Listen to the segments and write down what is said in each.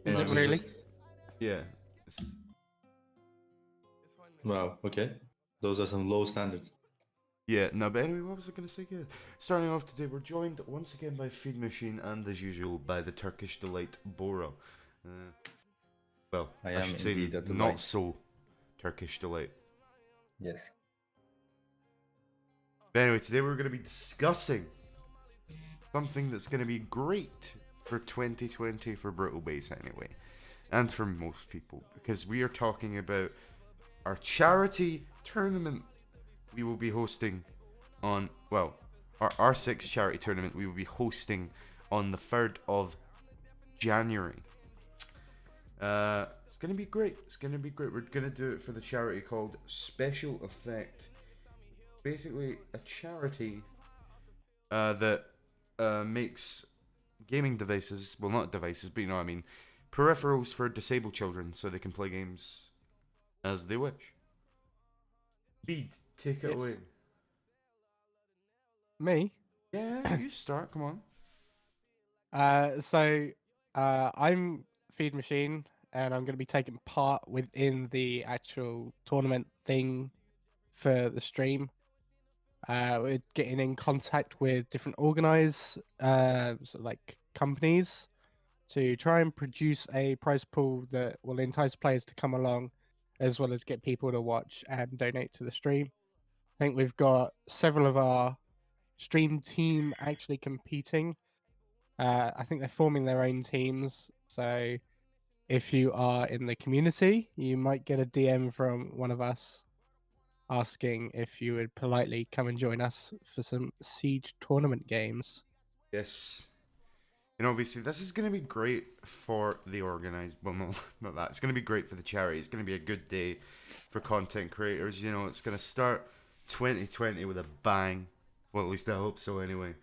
Is No, it it's really? just Yeah. It's, wow. Okay, those are some low standards. yeah, no, but anyway, what was I going to say? Yeah. Starting off today, we're joined once again by Feed Machine and, as usual, by the Turkish Delight Bora. Uh, well, I I am should say indeed a not delight. so Turkish Delight. Yes. But anyway, today we're going to be discussing something that's going to be great for 2020 for Brittle Base anyway, and for most people, because we are talking about our charity tournament we will be hosting on, well, our R6 charity tournament we will be hosting on the 3rd of January. It's going to be great. It's going to be great. We're going to do it for the charity called Special Effect. Basically, a charity that makes gaming devices, well, not devices, but you know what I mean, peripherals for disabled children so they can play games as they wish. Bede, take it Yes. away. Me? Yeah, you start, come on. I'm Feed Machine, and I'm going to be taking part within the actual tournament thing for the stream. We're getting in contact with different like companies, to try and produce a prize pool that will entice players to come along, as well as get people to watch and donate to the stream. I think we've got several of our stream team actually competing. I think they're forming their own teams. So if you are in the community, you might get a DM from one of us asking if you would politely come and join us for some Siege tournament games. Yes. And obviously, this is going to be great for the organised. Well, no, not that. It's going to be great for the charity. It's going to be a good day for content creators. You know, it's going to start 2020 with a bang. Well, at least I hope so, anyway.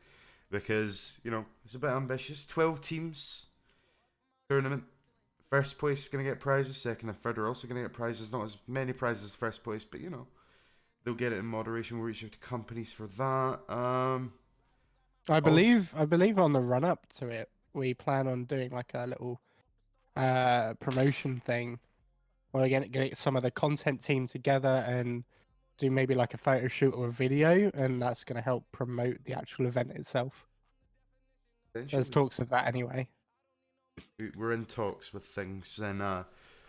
Because, you know, it's a bit ambitious. 12 teams tournament. First place is going to get prizes. Second and third are also going to get prizes. Not as many prizes as first place, but, you know, they'll get it in moderation. We'll reach out to companies for that. I Also, believe on the run up to it, we plan on doing like a little promotion thing. Or get some of the content team together and do maybe like a photo shoot or a video, and that's going to help promote the actual event itself. There's essentially, talks of that anyway. we're in talks with things, and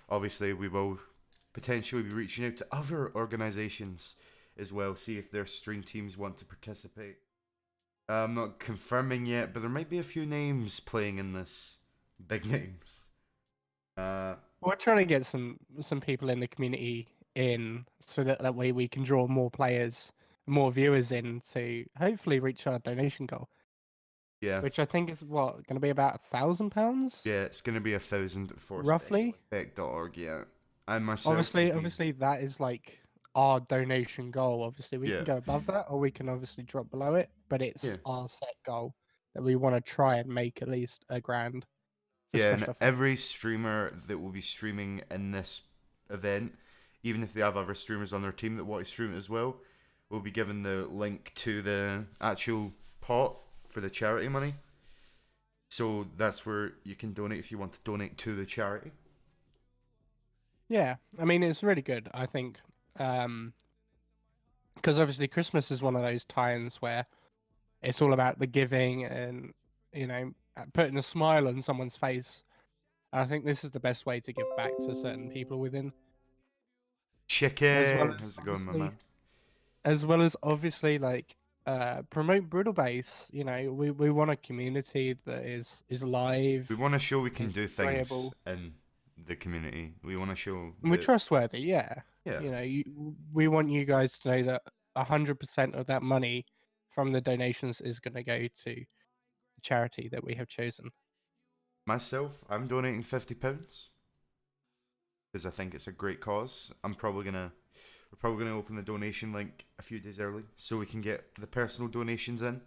obviously we will potentially be reaching out to other organisations as well, see if their stream teams want to participate. I'm not confirming yet, but there might be a few names playing in this. Big names. Uh, We're trying to get some people in the community in, so that way we can draw more players, more viewers in to hopefully reach our donation goal, yeah. which I think is what going to be about £1,000, Yeah, it's going to be 1,000 for roughly. specialeffect.org, yeah. I myself will Obviously, be. obviously that is like our donation goal. Obviously, we Yeah, can go above that, or we can obviously drop below it. But yeah. it's our set goal that we want to try and make at least £1,000 for Yeah, and special effects. every streamer that will be streaming in this event, even if they have other streamers on their team that want to stream it as well, will be given the link to the actual pot for the charity money. So that's where you can donate if you want to donate to the charity. Yeah, I mean it's really good. I think because obviously Christmas is one of those times where it's all about the giving and putting a smile on someone's face. I think this is the best way to give back to certain people within, as well Chicken! as How's it going, my obviously man? like promote Brutal Base. We want a community that is live, We want to show we can is do things enjoyable, in the community. We want to show and we're that, trustworthy. Yeah, yeah, we want you guys to know that 100% of that money from the donations is going to go to the charity that we have chosen. myself, I'm donating £50 because I think it's a great cause. We're probably gonna open the donation link a few days early so we can get the personal donations in.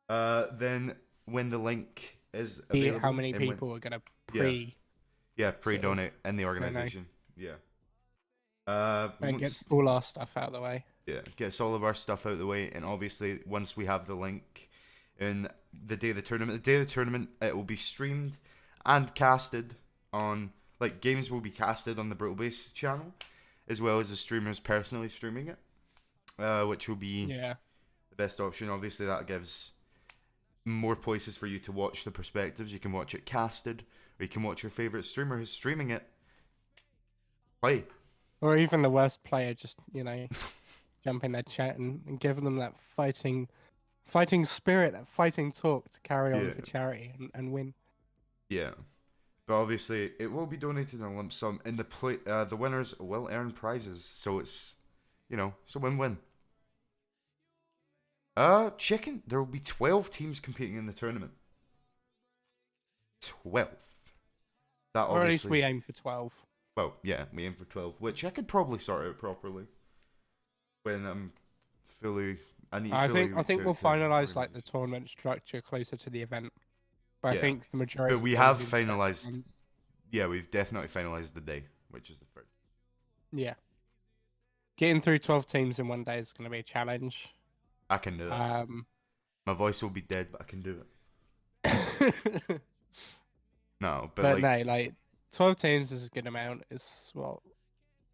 Then when the link is See how available many and when people are going to yeah sort of pre-donate in the donate. organization, yeah. That Once gets all our stuff out of the way. yeah gets all of our stuff out of the way, and obviously once we have the link in the day of the tournament, it will be streamed and casted on, like, games will be casted on the Brutal Base channel, as well as the streamers personally streaming it, which will be Yeah. the best option. Obviously, that gives more places for you to watch the perspectives. You can watch it casted, or you can watch your favorite streamer who's streaming it play. Or even the worst player, just jump in their chat and give them that fighting spirit, that fighting talk to carry on Yeah. for charity and win. Yeah. But obviously, it will be donated in a lump sum, and the winners will earn prizes. So it's, it's a win-win. Chicken. There will be 12 teams competing in the tournament. 12. That Or at least obviously. we aim for 12. Well, yeah, we aim for 12, which I could probably sort out properly when I'm fully. I need. I fully think reach out we'll to finalize like the organisation. tournament structure closer to the event. But I Yeah. think the majority. But we of have games will be finalised. ones. Yeah, we've definitely finalised the day, which is the third. Yeah. Getting through 12 teams in one day is going to be a challenge. I can do it. My voice will be dead, but I can do it. No, but like, no, like 12 teams is a good amount. It's what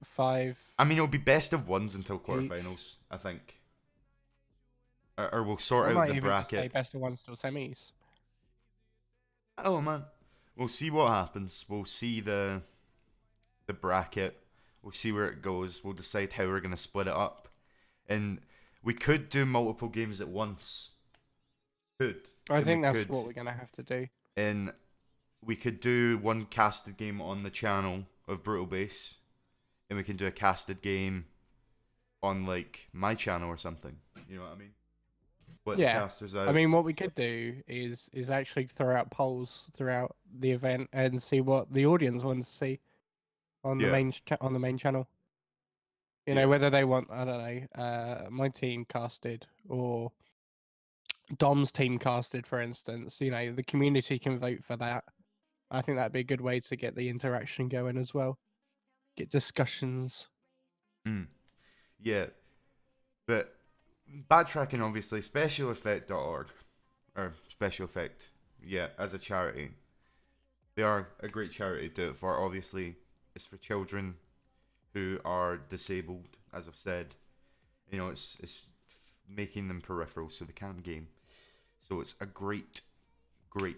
5. I mean, it'll be best of ones until Each. quarterfinals, I think. Or we'll sort I out might the even just say bracket. best of 1 till semis. Oh man, we'll see what happens. We'll see the bracket. We'll see where it goes. We'll decide how we're gonna split it up, and we could do multiple games at once. I think that's what we're gonna have to do. And we could do one casted game on the channel of Brutal Base, and we can do a casted game on like my channel or something. You know what I mean? Split the casters out. I mean, what we could do is actually throw out polls throughout the event and see what the audience wants to see on the main channel. You know, whether they want, I don't know, my team casted or Dom's team casted, for instance. You know, the community can vote for that. I think that'd be a good way to get the interaction going as well. Get discussions. Yeah, but backtracking, obviously, specialeffect.org, or Special Effect, as a charity, they are a great charity to do it for. Obviously, it's for children who are disabled, as I've said. You know, it's making them peripheral so they can't game. So it's a great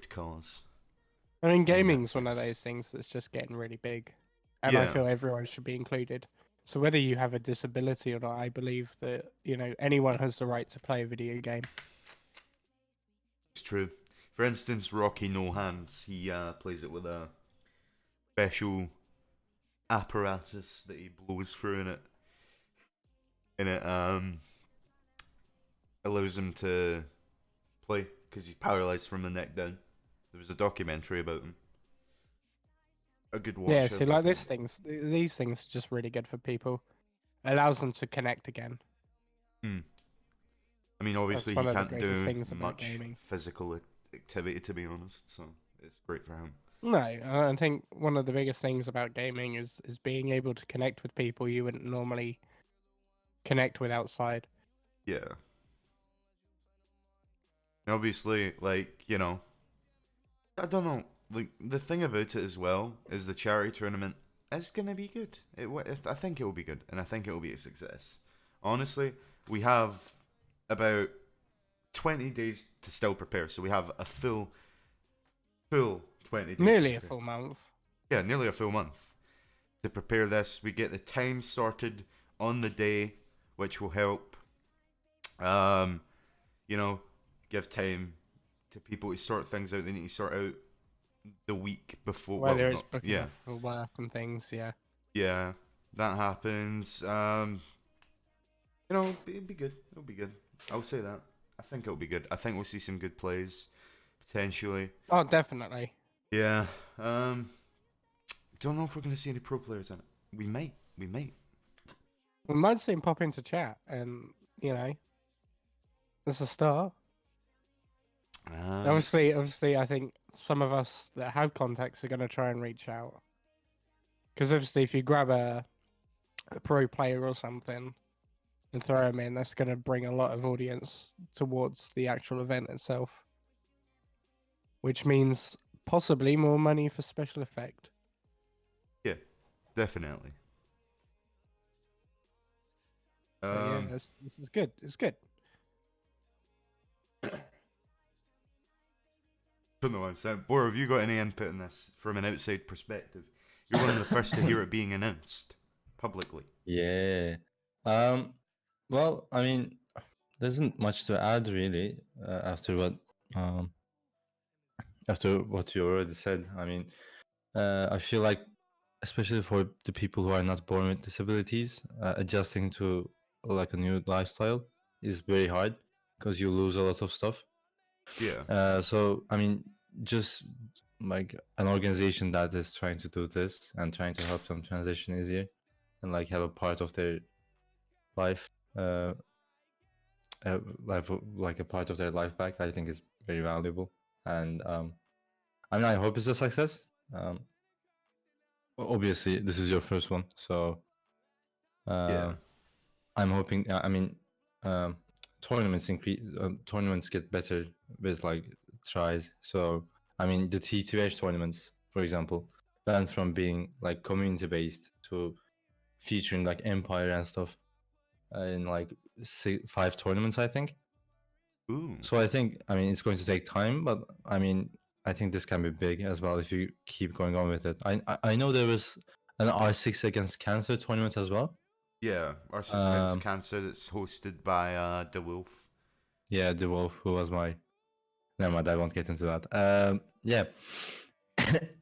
cause. I mean, gaming's one of those things that's just getting really big, and I Yeah. feel everyone should be included. So whether you have a disability or not, I believe that anyone has the right to play a video game. It's true. For instance, Rocky No Hands, he plays it with a special apparatus that he blows through in it. And it allows him to play because he's paralyzed from the neck down. There was a documentary about him. A good watch. Yeah, see, like these things are just really good for people. It allows them to connect again. I mean, obviously he That's one of the can't greatest do things about much gaming. physical activity, to be honest. So it's great for him. No, I think one of the biggest things about gaming is being able to connect with people you wouldn't normally connect with outside. Yeah. And obviously, like, I don't know. Like, the thing about it as well is the charity tournament is going to be good. I think it will be good, and I think it will be a success. Honestly, we have about 20 days to still prepare, so we have a full 20 days. Nearly a full month. Yeah, nearly a full month to prepare this. We get the time sorted on the day, which will help. Give time to people to sort things out. They need to sort out the week before. Whether well, it's booking off for work and things, yeah. Yeah, that happens. It'll be good. It'll be good. I'll say that. I think it'll be good. I think we'll see some good plays, potentially. Oh, definitely. Yeah. Don't know if we're gonna see any pro players in it. We might. We might see him pop into chat, and that's a start. Obviously, I think some of us that have contacts are going to try and reach out. Because obviously, if you grab a pro player or something and throw him in, that's going to bring a lot of audience towards the actual event itself. Which means possibly more money for special effect. Yeah, definitely. But yeah, this is good. It's good. Don't know what I'm saying. Bor, have you got any input in this from an outside perspective? You're one of the first to hear it being announced publicly. Yeah. Um. Well, I mean, there isn't much to add really um after what you already said. I mean, I feel like, especially for the people who are not born with disabilities, adjusting to like a new lifestyle is very hard because you lose a lot of stuff. Yeah. So I mean, just like an organization that is trying to do this and trying to help them transition easier and like have a part of their life, like a part of their life back, I think is very valuable. And I mean, I hope it's a success. Obviously, this is your first one, so Yeah. I'm hoping. I mean, um, tournaments get better with like tries. So I mean, the T3H tournaments, for example, went from being like community based to featuring like Empire and stuff in like 5 tournaments, I think. Ooh. So I think, I mean, it's going to take time, but I mean, I think this can be big as well if you keep going on with it. I know there was an R6 against Cancer tournament as well. Yeah, Arceus Against Cancer that's hosted by The Wolf. Yeah, the Wolf, who was my. Never mind, I won't get into that. Yeah,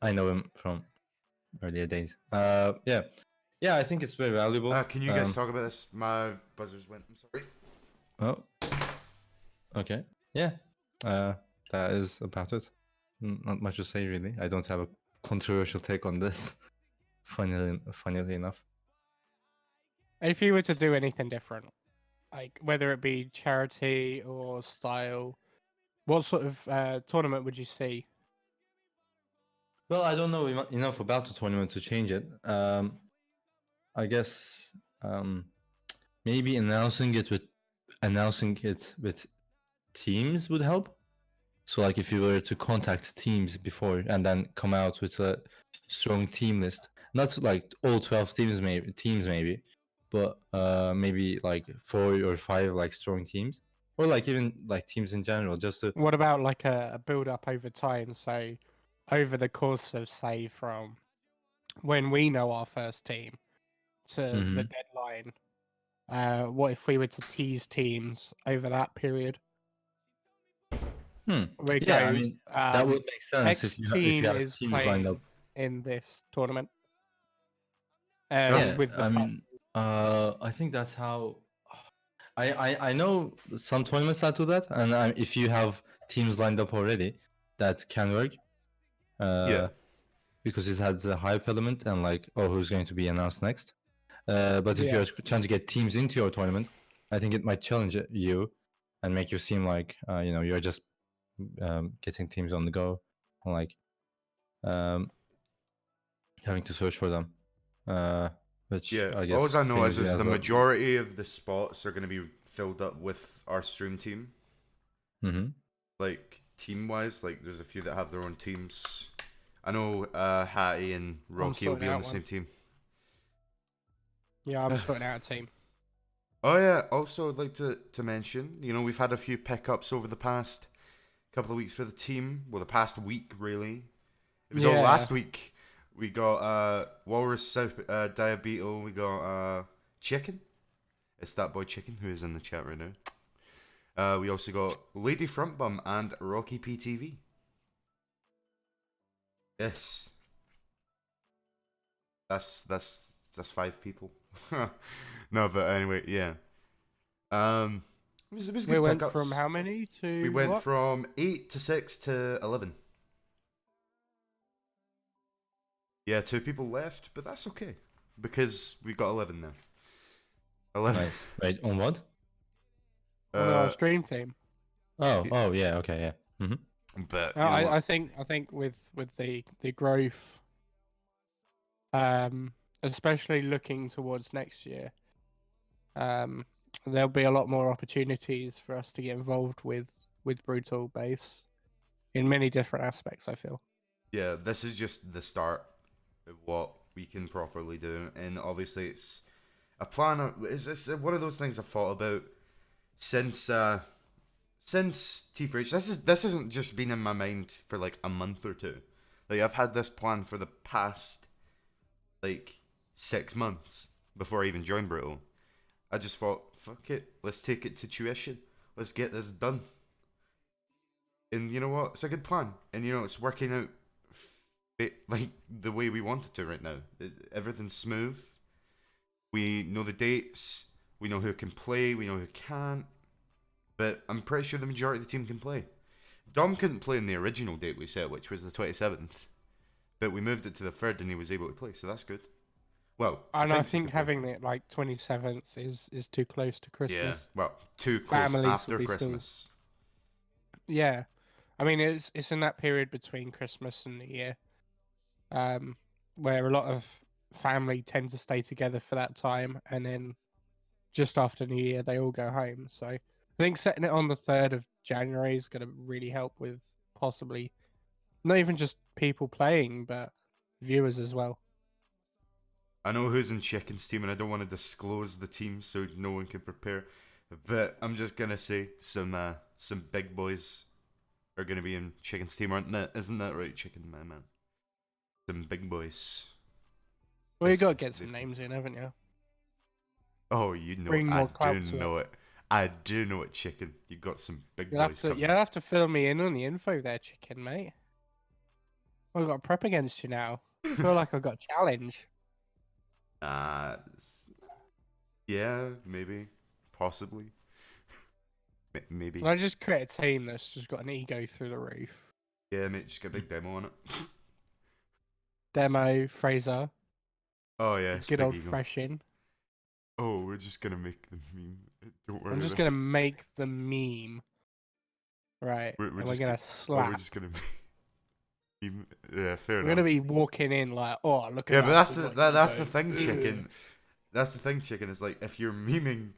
I know him from earlier days. Yeah, I think it's very valuable. Can you guys talk about this? My buzzers went. I'm sorry. Oh, okay. Yeah, that is about it. Not much to say really. I don't have a controversial take on this. Funnily enough. If you were to do anything different, like whether it be charity or style, what sort of tournament would you see? Well, I don't know enough about the tournament to change it. I guess maybe announcing it with teams would help. So, like, if you were to contact teams before and then come out with a strong team list, not like all 12 teams maybe, but maybe like 4 or 5 like strong teams, or like even like teams in general, just to. What about like a build up over time? So, over the course of, say, from when we know our first team to the Mhm. deadline, what if we were to tease teams over that period? We Yeah, I go, mean that would make sense X if you team have is teams lined up. playing in this tournament. Yeah, With the I mean, I think that's how. I know some tournaments that do that, and if you have teams lined up already, that can work. Yeah. Because it has a hype element and like, oh, who's going to be announced next. But if Yeah. you're trying to get teams into your tournament, I think it might challenge you and make you seem like you're just getting teams on the go, and like having to search for them. Which Yeah. I All guess I know favors you is as the well. majority of the spots are going to be filled up with our stream team. Mm-hmm. Like team wise, like there's a few that have their own teams. I know Hattie and Rocky will sorting be on out the one. same team. Yeah, I'm sorting out a team. Oh yeah. Also, I'd like to mention, we've had a few pickups over the past couple of weeks for the team. Well, the past week really. It was all last week. We got Walrus Diabeto. We got Chicken. It's that boy Chicken who is in the chat right now. We also got Lady Frontbum and Rocky PTV. Yes. That's 5 people. No, but anyway, yeah. It was good We went pickups. from how many to We went what? from 8 to 6 to 11. Yeah, 2 people left, but that's okay because we got 11 now. 11. Nice. Right, on what? On our stream team. Oh yeah, okay, yeah. Mm-hmm. But you No, know what? I think with the growth, especially looking towards next year, there'll be a lot more opportunities for us to get involved with Brutal Base in many different aspects. I feel. yeah, this is just the start of what we can properly do, and obviously it's a plan. It's one of those things I've thought about since T4H. This hasn't just been in my mind for like a month or two. Like I've had this plan for the past like 6 months before I even joined Brutal. I just thought, fuck it, let's take it to tuition. Let's get this done. And you know what? It's a good plan, and you know it's working out like the way we want it to right now. Everything's smooth. We know the dates. We know who can play. We know who can't. But I'm pretty sure the majority of the team can play. Dom couldn't play in the original date we set, which was the 27th. But we moved it to the 3rd and he was able to play, so that's good. Well, And I he think could play. having it like 27th is too close to Christmas. Yeah, well, too close Families will after be still- Christmas. Yeah, I mean it's in that period between Christmas and New Year, where a lot of family tend to stay together for that time, and then just after New Year they all go home. So I think setting it on the 3rd of January is going to really help with possibly not even just people playing, but viewers as well. I know who's in Chicken's team, and I don't want to disclose the team so no one can prepare. But I'm just gonna say some big boys are gonna be in Chicken's team, aren't they? Isn't that right, Chicken man? Some big boys. Well, you If got to get they've- some names in, haven't you? Oh, you know Bring it. more I clout do to it. know it. I do know it, Chicken. You got some big You'll have boys to coming. you'll have to fill me in on the info there, Chicken, mate. I've got to prep against you now. I feel like I've got a challenge. Yeah, maybe, possibly, maybe. Can I just create a team that's just got an ego through the roof? Yeah, mate, just get a big demo on it. Demo, Fraser, Oh yeah, good old Ego. fresh in. Oh, we're just gonna make the meme. Don't worry. I'm just gonna make the meme. Right. We're and we're just gonna Oh, slap. we're just gonna make meme. Yeah, fair We're enough. gonna be walking in like, oh look at Yeah, that. but that's we the got that's the ego." thing, Ugh. Chicken. That's the thing, Chicken. Is like if you're memeing,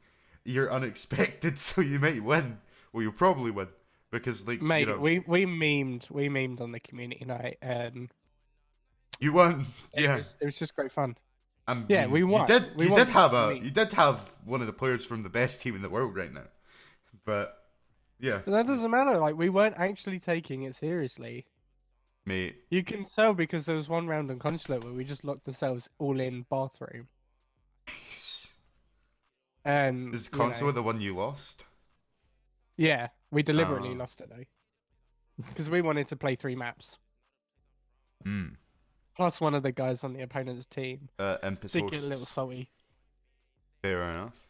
you're unexpected, so you might win. Well, you'll probably win because like Mate, you know we memed on the community night, and you won. it Yeah. was just great fun. I Yeah, mean, we won. We you won did because have of the meme. you did have one of the players from the best team in the world right now, but yeah, But that doesn't matter. Like we weren't actually taking it seriously. mate. You can tell because there was one round on Consulate where we just locked ourselves all in bathroom, and Is you Consul know, the one you lost? yeah, we deliberately Oh. lost it though, because we wanted to play 3 maps. Hmm. Plus, one of the guys on the opponent's team Impus did get a little hosts. salty. Fair enough.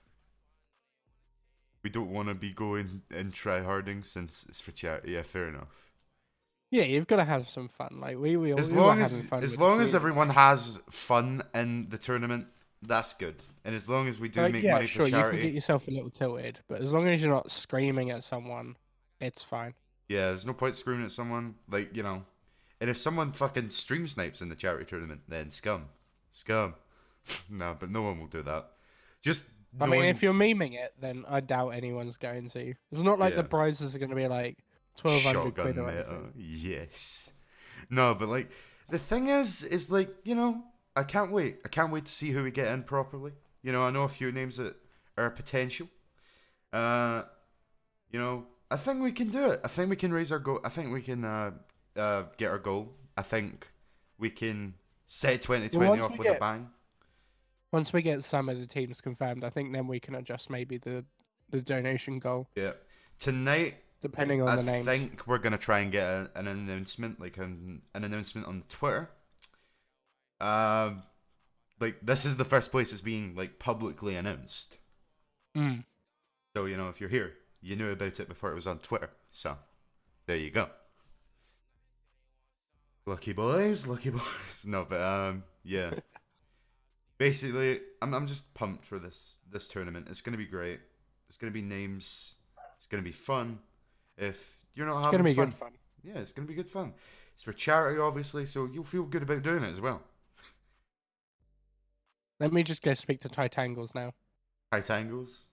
We don't want to be going and try harding since it's for charity. Yeah, fair enough. Yeah, you've got to have some fun. Like we were As having long as fun as with the long as community everyone night. has fun in the tournament, that's good. And as long as we do Like, make yeah, money sure, for you can charity, get yourself a little tilted, but as long as you're not screaming at someone, it's fine. yeah, there's no point screaming at someone. Like you know, and if someone fucking stream snipes in the charity tournament, then scum. No, but no one will do that. Just I mean, knowing, if you're memeing it, then I doubt anyone's going to. It's not like Yeah. the prizes are going to be like 1,200 quid shotgun or meta, anything. yes. No, but like the thing is like you know, I can't wait. I can't wait to see who we get in properly. You know, I know a few names that are potential. You know, I think we can do it. I think we can raise our goal. I think we can get our goal. I think we can set 2020 once off we with a get- bang. Once we get some of the teams confirmed, I think then we can adjust maybe the donation goal, Yeah. Tonight, depending on I the names. think we're gonna try and get an announcement, like an announcement on the Twitter. Like this is the first place it's being like publicly announced. Mm. So you know, if you're here, you knew about it before it was on Twitter. So there you go. Lucky boys, lucky boys. No, but yeah. Basically, I'm just pumped for this tournament. It's gonna be great. It's gonna be names. It's gonna be fun. If you're not It's having going to be fun, good fun. yeah, it's gonna be good fun. It's for charity, obviously, so you'll feel good about doing it as well. Let me just go speak to Titangles now. Tight angles.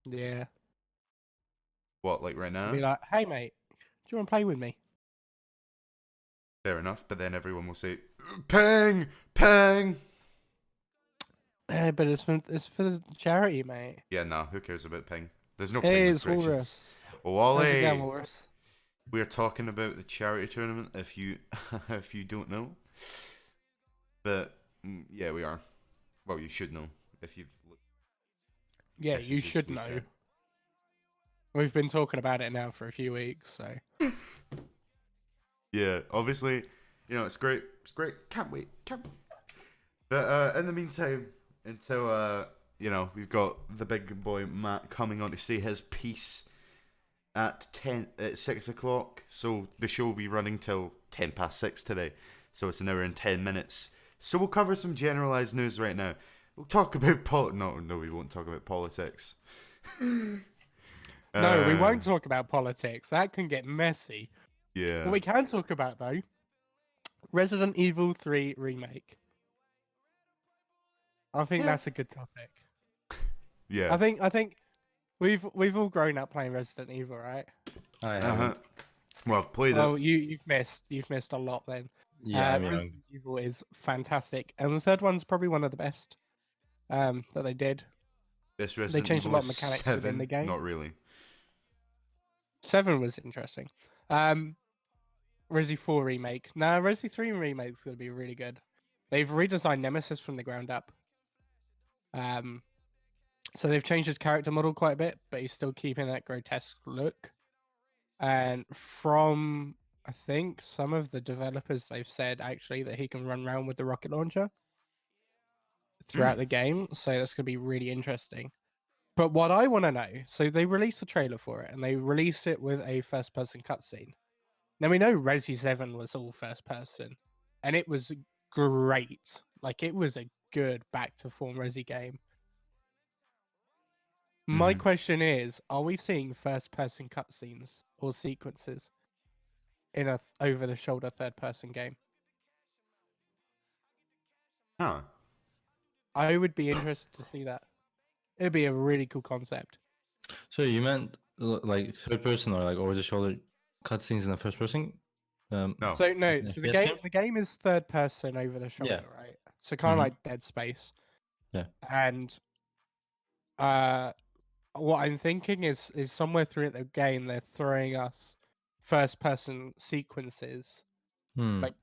Yeah. What, like right now? Be like, hey mate, do you want to play with me? Fair enough, but then everyone will say, "Ping, ping." But it's for the charity, mate. Yeah, nah, who cares about ping? There's no Hey, ping it's restrictions. Walrus. How's it going, Wally, Walrus? we're talking about the charity tournament. If you if you don't know, but yeah, we are. Well, you should know if you've looked. Yeah, you Messages should we know. sent. We've been talking about it now for a few weeks, so. Yeah, obviously, it's great. It's great. Can't wait. Can't. But in the meantime, until we've got the big boy Matt coming on to say his piece at 6 o'clock. So the show will be running till 6:10 today. So it's an hour and 10 minutes. So we'll cover some generalized news right now. We'll talk about No, we won't talk about politics. No, we won't talk about politics. That can get messy. Yeah. What we can talk about, though, Resident Evil 3 Remake. I think Yeah. that's a good topic. Yeah. I think we've all grown up playing Resident Evil, right? I Uh-huh. haven't. Well, I've played Well, it. you've missed a lot then. Yeah, I'm young. Resident Evil is fantastic, and the third one's probably one of the best that they did. This Resident changed a Evil lot of is mechanics within 7, the game. Not really. 7 was interesting. Resi 4 remake. Nah, Resi 3 remake's gonna be really good. They've redesigned Nemesis from the ground up. So they've changed his character model quite a bit, but he's still keeping that grotesque look. And from I think some of the developers, they've said actually that he can run around with the rocket launcher throughout the game. So that's gonna be really interesting. But what I want to know, so they released a trailer for it, and they released it with a first-person cutscene. Now we know Resi 7 was all first-person, and it was great. Like it was a good back-to-form Resi game. My Mhm. question is, are we seeing first-person cutscenes or sequences in a over-the-shoulder third-person game? Huh. I would be interested to see that. It'd be a really cool concept. So you meant like third person or like over the shoulder cutscenes in the first person? No. So no, Yeah, so the FPS game the game is third person over the shoulder, right? So kind of Mhm. like Dead Space. Yeah. And what I'm thinking is somewhere through the game they're throwing us first person sequences. Hmm. Like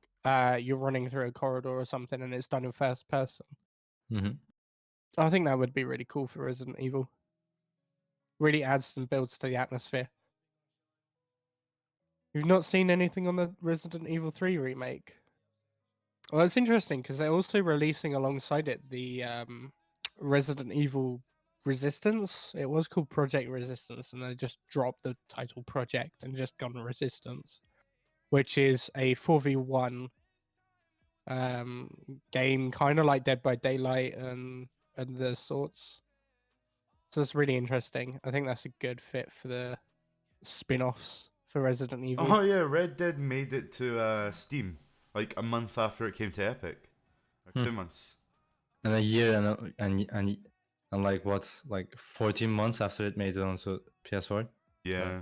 you're running through a corridor or something and it's done in first person. Mhm. I think that would be really cool for Resident Evil. Really adds and builds to the atmosphere. You've not seen anything on the Resident Evil 3 remake? Well, it's interesting because they're also releasing alongside it the Resident Evil Resistance. It was called Project Resistance, and they just dropped the title Project and just gone Resistance, which is a 4v1 game, kind of like Dead by Daylight and the sorts. So it's really interesting. I think that's a good fit for the spin-offs for Resident Evil. Oh yeah, Red Dead made it to Steam like a month after it came to Epic, or 2 months. And a year and like what, like 14 months after it made it onto PS4. Yeah.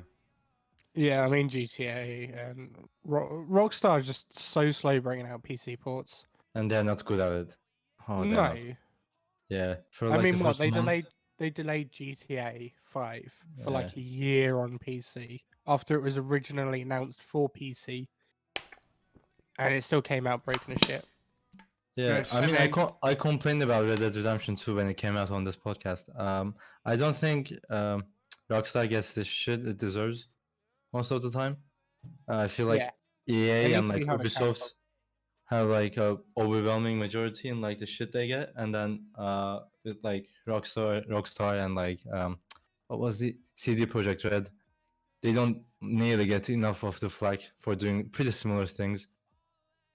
Yeah, I mean GTA and Rockstar are just so slow bringing out PC ports. And they're not good at it. Oh, they're No, not. Yeah. For I like mean the what first they month. delayed GTA 5 for Yeah. like a year on PC after it was originally announced for PC, and it still came out broken as shit. Yeah, Yes. I mean, And then- I complained about Red Dead Redemption 2 when it came out on this podcast. I don't think Rockstar gets the shit it deserves most of the time. I feel like Yeah. EA They and need to like be held Ubisoft accountable. have like a overwhelming majority in like the shit they get, and then with like Rockstar and like what was the CD Projekt Red, they don't nearly get enough of the flack for doing pretty similar things.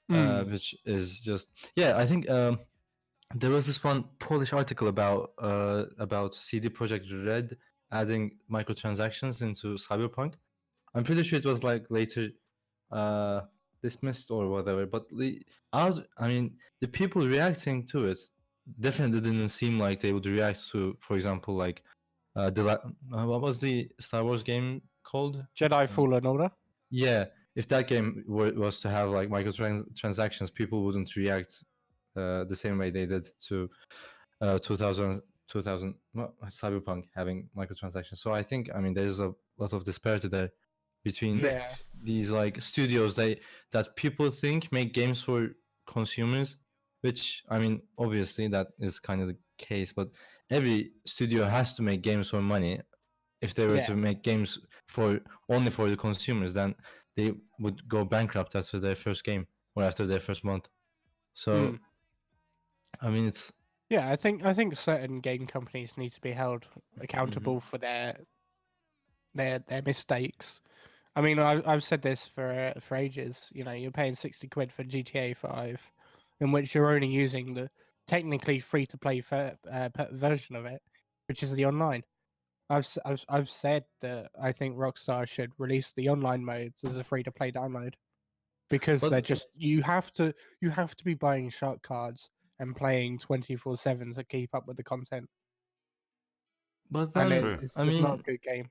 Which is just I think there was this one Polish article about CD Projekt Red adding microtransactions into Cyberpunk. I'm pretty sure it was like later dismissed or whatever, but I mean the people reacting to it definitely didn't seem like they would react to, for example, like what was the Star Wars game called? Jedi Fallen Order. Yeah, if that game was to have like microtransactions, people wouldn't react the same way they did to 2000 Cyberpunk having microtransactions. So I think, I mean, there's a lot of disparity there between Yeah. these like studios that people think make games for consumers, which, I mean, obviously that is kind of the case, but every studio has to make games for money. If they were Yeah. to make games for only for the consumers, then they would go bankrupt after their first game or after their first month. So I mean, it's Yeah, I think certain game companies need to be held accountable for their mistakes. I mean, I've said this for ages. You know, you're paying 60 quid for GTA 5, in which you're only using the technically free to play version of it, which is the online. I've said that I think Rockstar should release the online modes as a free to play download, because But- they're just you have to be buying shark cards and playing 24/7 to keep up with the content. but And then True. it's I just not a mean, good game.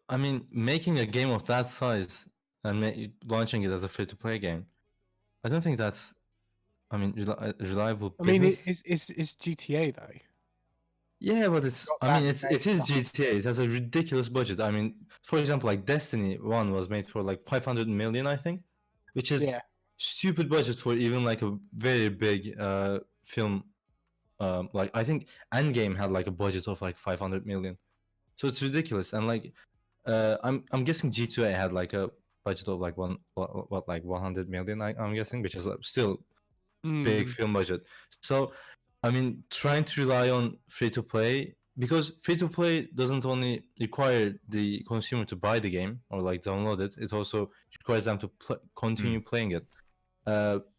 I mean, making a game of that size and launching it as a free to play game, I don't think that's, I mean, reliable I mean, business. it's GTA though. Yeah, but it's, Got I mean, that it is name. GTA. It has a ridiculous budget. I mean, for example, like Destiny 1 was made for like 500 million, I think, which is Yeah. stupid budget for even like a very big film. Like I think Endgame had like a budget of like 500 million. So it's ridiculous. And like I'm guessing G2A had like a budget of like like 100 million, I'm guessing, which is still big Mm, film budget. So I mean, trying to rely on free to play, because free to play doesn't only require the consumer to buy the game or like download it, it also requires them to continue playing it.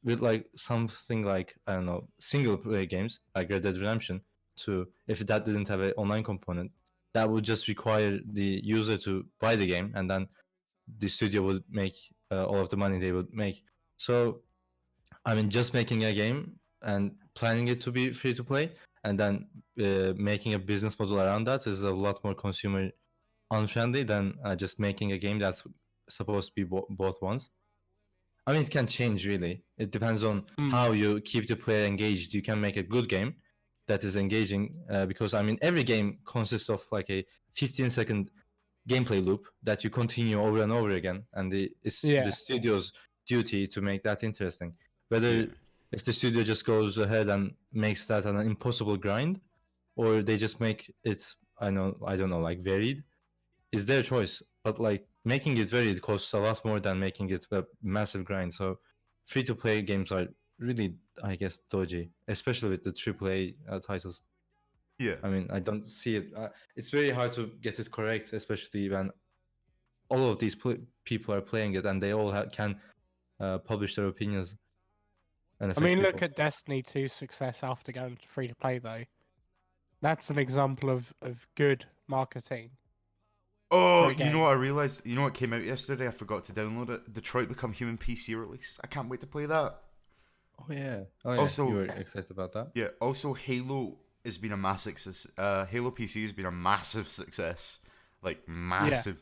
With like something like, I don't know, single player games like Red Dead Redemption 2, if that didn't have an online component, that would just require the user to buy the game, and then the studio would make all of the money they would make. So I mean, just making a game and planning it to be free to play, and then making a business model around that is a lot more consumer unfriendly than just making a game that's supposed to be both ones. I mean, it can change really. It depends on how you keep the player engaged. You can make a good game that is engaging, because I mean, every game consists of like a 15-second gameplay loop that you continue over and over again, and it's the studio's duty to make that interesting. Whether if the studio just goes ahead and makes that an impossible grind, or they just make it, I don't know, like varied, is their choice. But like making it varied costs a lot more than making it a massive grind. So free to play games are really, I guess, dodgy, especially with the AAA titles. Yeah. I mean, I don't see it. It's very hard to get it correct, especially when all of these people are playing it and they all can publish their opinions and I affect mean, people. look at Destiny 2's success after going free to play though. That's an example of good marketing. Oh, a you know game. what I realized? You know what came out yesterday? I forgot to download it. Detroit Become Human PC release. I can't wait to play that. Oh yeah. Also- you were excited about that. Yeah. Also, Halo has been a massive success. Halo PC has been a massive success, like massive.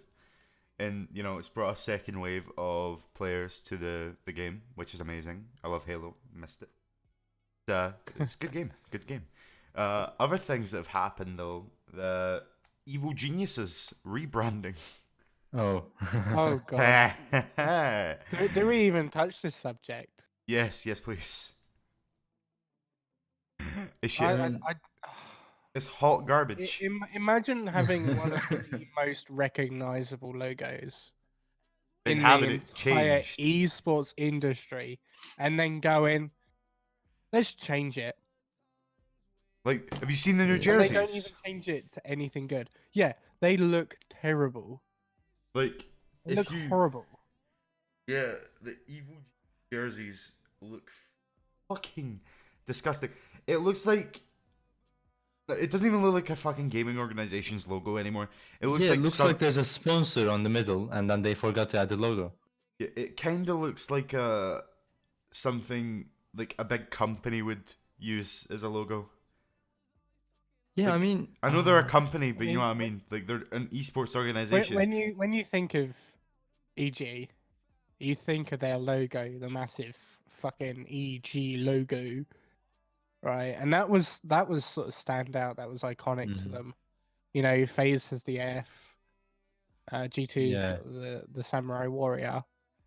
And you know, it's brought a second wave of players to the game, which is amazing. I love Halo. Missed it. It's a good game. Good game. Other things that have happened though, the Evil Geniuses rebranding. Oh. Oh god. Do we even touch this subject? Yes, please. It's shit. I It's hot garbage. imagine having one of the most recognizable logos And in having the it entire changed. esports industry, and then going, let's change it. Like, have you seen the new Yeah. And jerseys? they don't even change it to anything good. Yeah, they look terrible. Like, They if look you horrible. yeah, the evil jerseys look fucking disgusting. It looks like it doesn't even look like a fucking gaming organization's logo anymore. It looks Yeah, like it looks like there's a sponsor on the middle, and then they forgot to add the logo. it kind of looks like something like a big company would use as a logo. Yeah, Like, I mean, I know they're a company, but you know mean, what I mean. Like they're an esports When, organization. when you think of EG, you think of their logo, the massive fucking EG logo, right? And that was sort of standout. That was iconic to Mhm. them. You know, FaZe has the F. G2's Yeah. got the Samurai Warrior.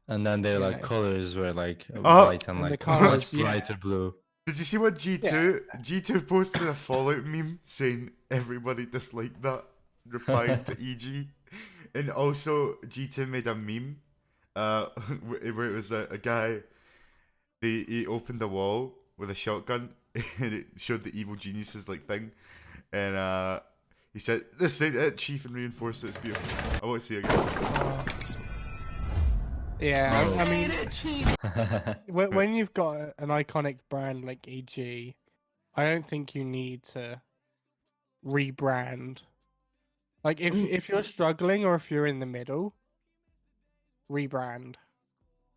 And then their You like know. colors were like Oh! white and And the like colours, much yeah. brighter blue. Did you see what G2 posted a Fallout meme saying everybody disliked that, replying to EG, and also G2 made a meme, where it was a guy. He opened a wall with a shotgun and it showed the evil geniuses like thing, and he said, "This ain't it, Chief," and reinforced it. It's beautiful. I want to see it again. Yeah, Oh. I mean, when you've got an iconic brand like EG, I don't think you need to rebrand. Like if you're struggling or if you're in the middle, rebrand.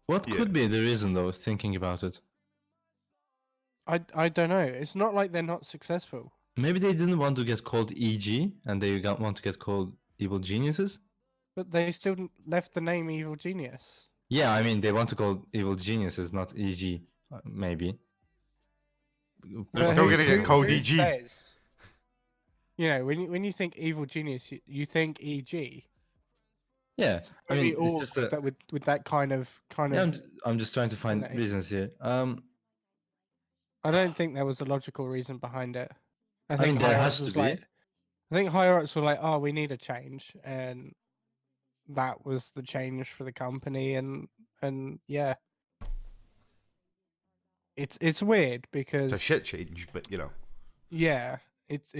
What Yeah. could be the reason though, thinking about it? I don't know. It's not like they're not successful. Maybe they didn't want to get called EG and they want to get called Evil Geniuses? But they still left the name Evil Genius. Yeah, I mean, they want to call Evil Geniuses, not EG, maybe. They're But still who- gonna get who- called who EG. says- You know, when you think Evil Genius, you think EG. Yeah, I mean, Maybe it's just that. that with that kind of Yeah, I'm just trying to find know. reasons here. I don't think there was a logical reason behind it. I I think mean, there higher has ups to was be. like, I think higher ups were like, oh, we need a change, and that was the change for the company, and yeah, it's weird It's a because shit change, but you know. yeah, it's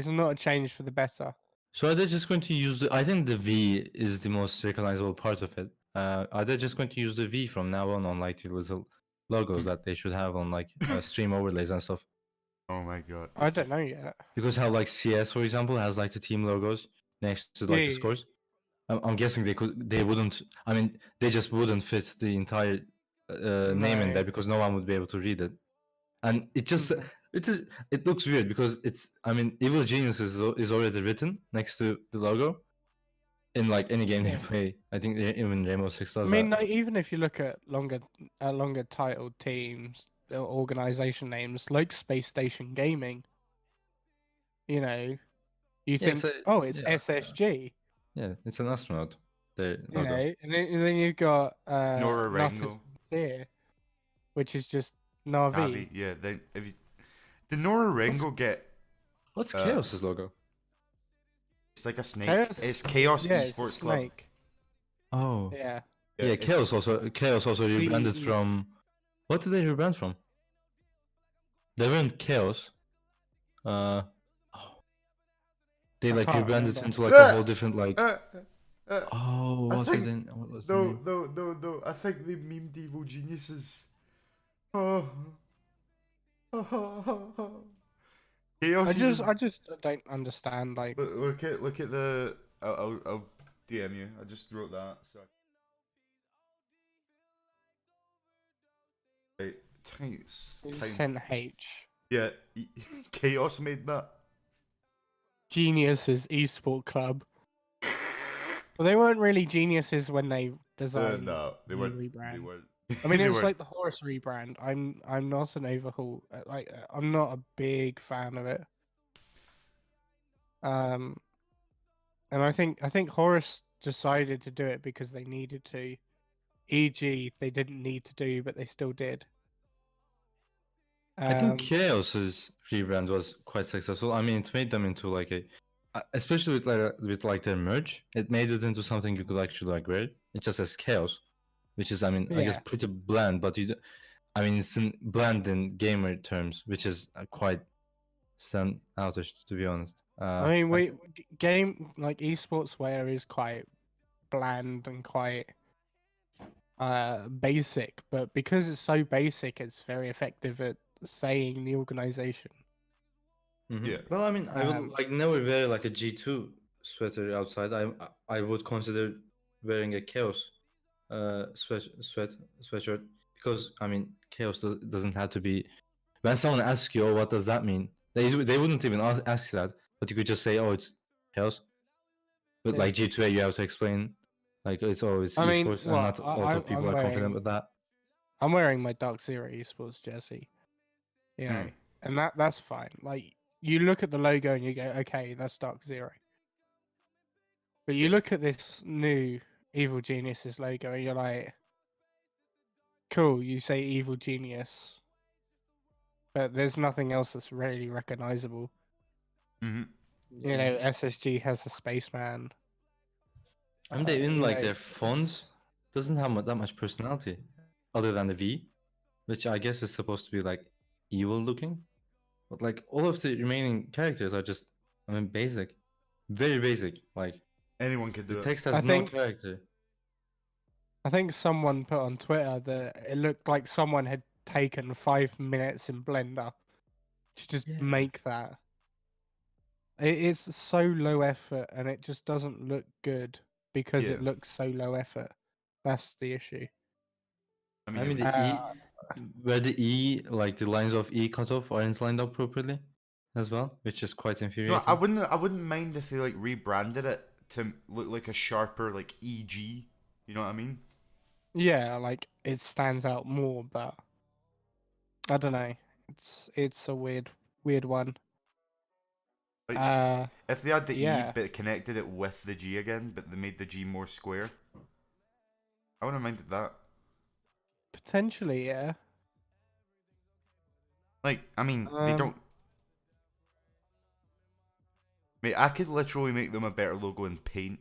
not a change for the better. So are they just going to use the? I think the V is the most recognizable part of it. Are they just going to use the V from now on like the little logos that they should have on like stream overlays and stuff? Oh my god. I it's don't just- know yet. Because how like CS, for example, has like the team logos next to like the Yeah. scores. I'm guessing they wouldn't. I mean, they just wouldn't fit the entire name in No. there because no one would be able to read it, and it just Mhm. it looks weird because it's. I mean, Evil Genius is already written next to the logo in like any game Yeah. they play. I think even Rainbow Six I does mean, that. like, even if you look at longer titled teams or organization names like Space Station Gaming, you know, you Yeah, think, so, oh, it's yeah, SSG, yeah, it's an astronaut. Their you logo. know, and then you've got Nora Nutters Rango. here, which is just Navi. Navi, yeah. Then if you did Nora Rango get? What's Uh, Chaos's logo? It's like a snake. Chaos? It's Chaos Yeah, it's a Esports Club. snake. Oh, Yeah. yeah. Chaos it's- also rebranded CE. from. What did they rebrand from? They weren't Chaos. Oh. They I like can't rebranded remember. into like a whole different like. uh, Oh, I what think- what was the name? No. I think they memed Evil Geniuses. Oh. Chaos. I just don't understand. Like, look at the. I'll DM you. I just wrote that. So. Right, time. 10H. Yeah, Chaos made that. Geniuses Esport Club. Well, they weren't really geniuses when they designed. No, they the weren't. They rebrand. weren't. I mean, they it was weren't. like the Horus rebrand. I'm not an overhaul. I'm not a big fan of it. And I think Horus decided to do it because they needed to. E.g., they didn't need to do, but they still did. I think Um, Chaos's rebrand was quite successful. I mean, it made them into like a, especially with like their merge, it made it into something you could actually like wear. It just says Chaos, which is, I mean, I guess Yeah. pretty bland, but I mean, it's in bland in gamer terms, which is quite stand outish to be honest. I mean, game like esports wear is quite bland and quite basic, but because it's so basic, it's very effective at saying the organization. Yeah. Well, I mean, I would Um, like never wear like a G2 sweater outside. I would consider wearing a Chaos sweatshirt because I mean, Chaos doesn't have to be. When someone asks you, "Oh, what does that mean?" They wouldn't even ask that, but you could just say, "Oh, it's Chaos." But Yeah. like G2A, you have to explain Like it's always I mean, esports, and well, not all the people are confident with that. I'm wearing my Dark Zero Esports jersey, you know, and that's fine. Like you look at the logo and you go, okay, that's Dark Zero. But you look at this new Evil Geniuses logo and you're like, cool, you say Evil Genius, but there's nothing else that's really recognizable. Mm-hmm. You know, SSG has a spaceman. I mean, they even you like know, their font doesn't have that much personality, other than the V, which I guess is supposed to be like evil looking. But like all of the remaining characters are just, I mean, basic, very basic. Like Anyone could the do it. text has I no think- character. I think someone put on Twitter that it looked like someone had taken 5 minutes in Blender to just Yeah. make that. It is so low effort and it just doesn't look good because Yeah. it looks so low effort. That's the issue. I I mean, mean, it- the E, where the E, like the lines of E cut off aren't lined up properly as well, which is quite no, infuriating. I wouldn't mind if they like rebranded it to look like a sharper like EG. You know what I mean? Yeah, like it stands out more, but I don't know. It's a weird one. Like, if they had the yeah. E but connected it with the G again, but they made the G more square, I wouldn't have minded that. Potentially, yeah. Like, I mean, they don't. Mate, I could literally make them a better logo in Paint.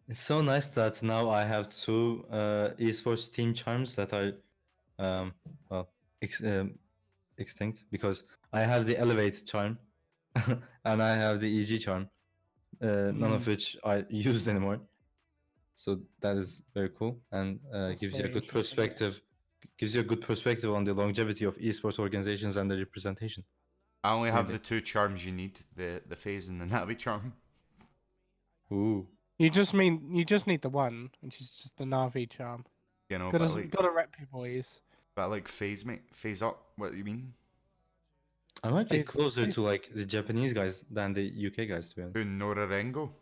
It's so nice that now I have two esports team charms that are, well, extinct, because I have the Elevate charm and I have the EG charm, none of which are used anymore. So that is very cool, and That's gives you a very good interesting, yeah. perspective. Gives you a good perspective on the longevity of esports organizations and their representation. I only have Really? the two charms you need: the phase and the Navi charm. Ooh. You just need the one, which is just the Navi charm. You know, Gotta rep your boys. but like phase, mate, phase up. What do you mean? I might be Phase- closer phase- to like the Japanese guys than the UK guys, to be honest. To Norarengo?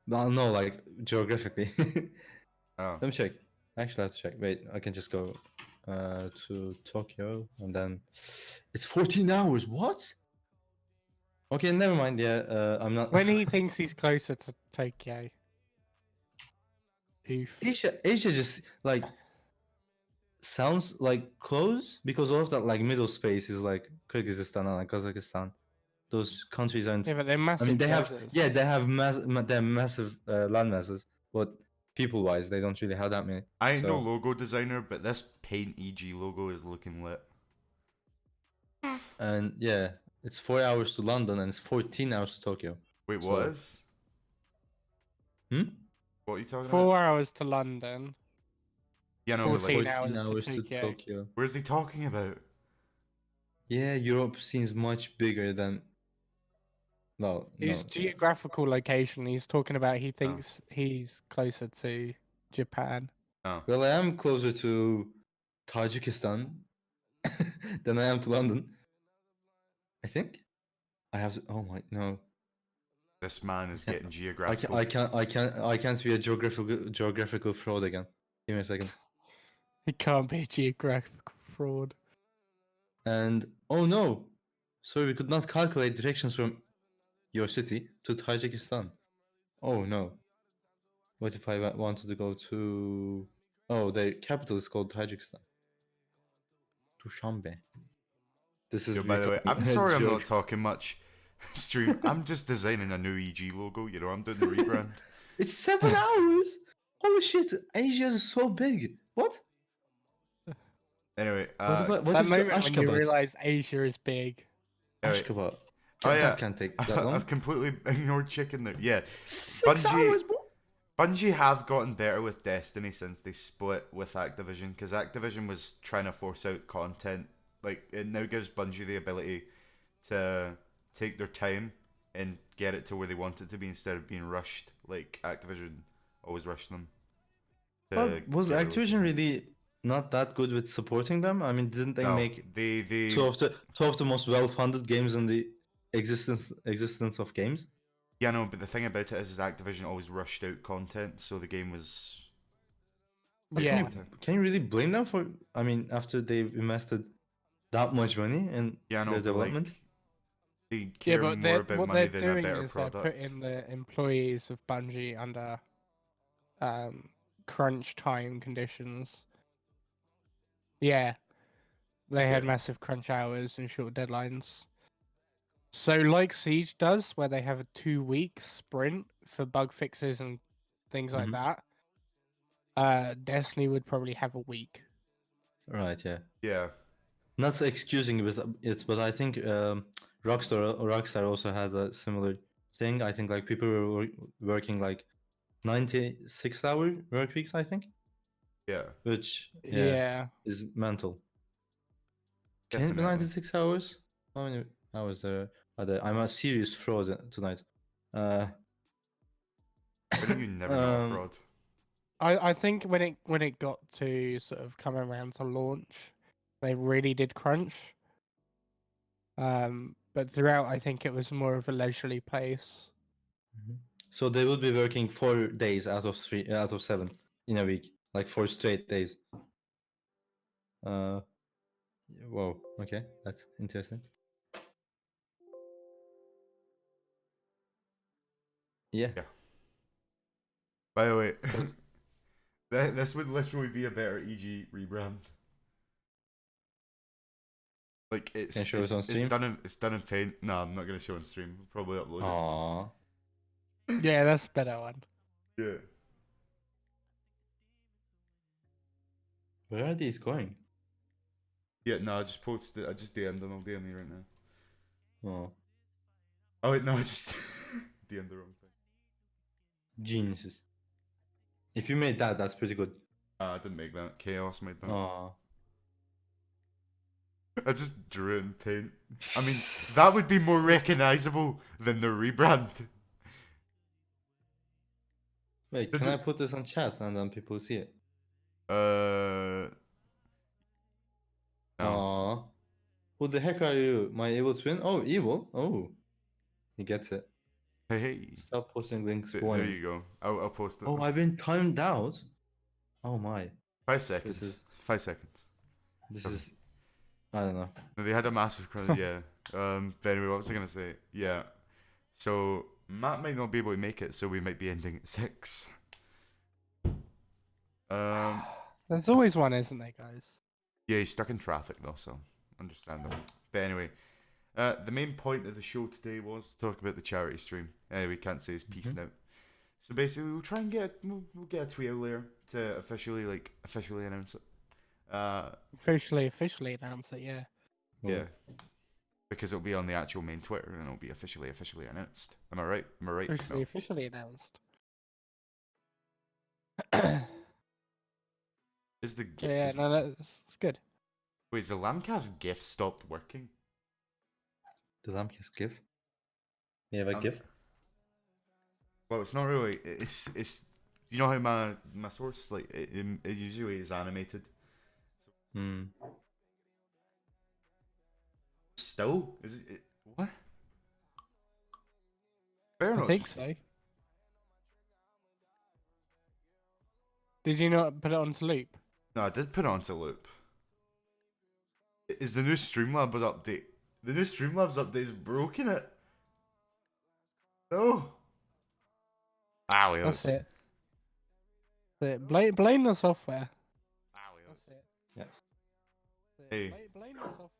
No, like geographically. Oh, Let me check. Actually, I have to check. Wait, I can just go to Tokyo and then it's 14 hours. What? Okay, never mind. Yeah, I'm not. When he thinks he's closer to Tokyo. Oof. Asia just like sounds like close because all of that like middle space is like Kyrgyzstan and like Kazakhstan. Those countries aren't. Yeah, but they're I massive. mean, they have deserts. they have they're massive land masses, but people-wise, they don't really have that many. I ain't no So- logo designer, but this Paint EG logo is looking lit. And yeah, it's 4 hours to London and it's 14 hours to Tokyo. Wait, what So- is? Hmm? What are you talking 4 about? hours to London. Yeah, no, And but, 14 like, hours to Tokyo. where's he talking about? Yeah, Europe seems much bigger than. Well, His no. geographical location. He's talking about. He thinks he's closer to Japan. Oh, Well, I am closer to Tajikistan than I am to London. I think. I have to. Oh my no. this man is Yeah, getting geographical. I can't be a geographical fraud again. Give me a second. It can't be a geographical fraud. And oh no, sorry, we could not calculate directions from your city to Tajikistan. Oh no. What if I wanted to go to? Oh, their capital is called Tajikistan. Dushanbe. This is Yo, by the way, I'm becoming a sorry I'm joke. not talking much. Stream. I'm just designing a new EG logo. You know, I'm doing the rebrand. It's 7 hours. Holy shit! Asia is so big. What? Anyway, What That if moment when you Ashgabat? realize Asia is big. anyway, Ashgabat. Oh, yeah. That can't take that long. I've completely ignored chicken there. Yeah, 6 Bungie- hours, bro. Bungie have gotten better with Destiny since they split with Activision, because Activision was trying to force out content. Like, it now gives Bungie the ability to take their time and get it to where they want it to be instead of being rushed. Like Activision always rushed them. to But was get Activision releases. really not that good with supporting them? I mean, didn't they No, make they two of the most well-funded games in the existence of games? Yeah, no, but the thing about it is Activision always rushed out content, so the game was. Yeah. content. Can you really blame them for? I mean, after they've invested that much money in Yeah, no, their but development. like they Yeah, care but more about what money they're than a doing better is they're product. putting the employees of Bungie under crunch time conditions. Yeah, they had Yeah. massive crunch hours and short deadlines. So like Siege does, where they have a 2-week sprint for bug fixes and things like Mhm. that. Destiny would probably have a week. Right. Yeah. Yeah. Not excusing it, but I think Rockstar also had a similar thing. I think like people were working like 96-hour work weeks. I think, Yeah. which Yeah. is mental. Can it be Definitely. 96 hours? How many hours are there? I'm a serious fraud tonight. How do you never know a um, fraud? I think when it got to sort of coming around to launch, they really did crunch. But throughout, I think it was more of a leisurely pace. So they would be working 4 days out of 7 in a week, like 4 straight days. Uh, whoa. Okay, that's interesting. Yeah. Yeah. By the way, But- this would literally be a better EG rebrand. Like Can it's show it on it's stream. it's done in Paint. No, I'm not gonna show on stream. I'll probably upload Aww. Yeah, that's a better one. it. Yeah. Where are these going? Yeah, no, I just posted. I just DM'd them. I'll DM you right now. Oh, Oh wait, no, I just DM'd the wrong thing. geniuses. If you made that, that's pretty good. I didn't make that. Chaos made that. Aww. I just drew it in Paint. I mean, that would be more recognizable than the rebrand. Wait, Did can I you- put this on chat and then people see it? No. Aww. Who the heck are you? My evil twin? Oh, evil? Oh. He gets it. Hey. Stop posting links, There warning. you go. I'll post it. Oh, I've been timed out? Oh my. 5 seconds. is- 5 seconds. This is... I don't know. No, they had a massive crowd. Yeah. But anyway, what was I gonna say? Yeah. So Matt might not be able to make it, so we might be ending at 6. There's always one, isn't there, guys? Yeah, he's stuck in traffic though, so understandable. But anyway, the main point of the show today was to talk about the charity stream. Anyway, can't say his peace now. So basically, we'll try and we'll get a tweet out later to officially announce it. Officially announced it, yeah. Yeah, because it'll be on the actual main Twitter and it'll be officially announced. Am I right? Am I right? Officially announced. Is the GIF? Yeah, no, that's good. Wait, is the LambCast GIF stopped working? The LambCast GIF? You have a GIF? Well, it's not really. It's. You know how my source like it usually is animated. Hmm. Still, is it what? Fair I enough. think so. Did you not put it onto loop? No, I did put it onto loop. Is the new Streamlabs update? The new Streamlabs update is broken it. No. Ah, wait, That's it. Blame the software. That's it. Yes. Hey. Blame the software.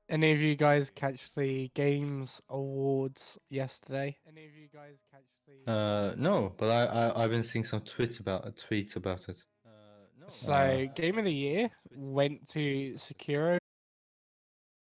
Any of you guys catch the Games Awards yesterday? Any of you guys catch the? No, but I've been seeing some tweets about it. So, Game of the Year went to Sekiro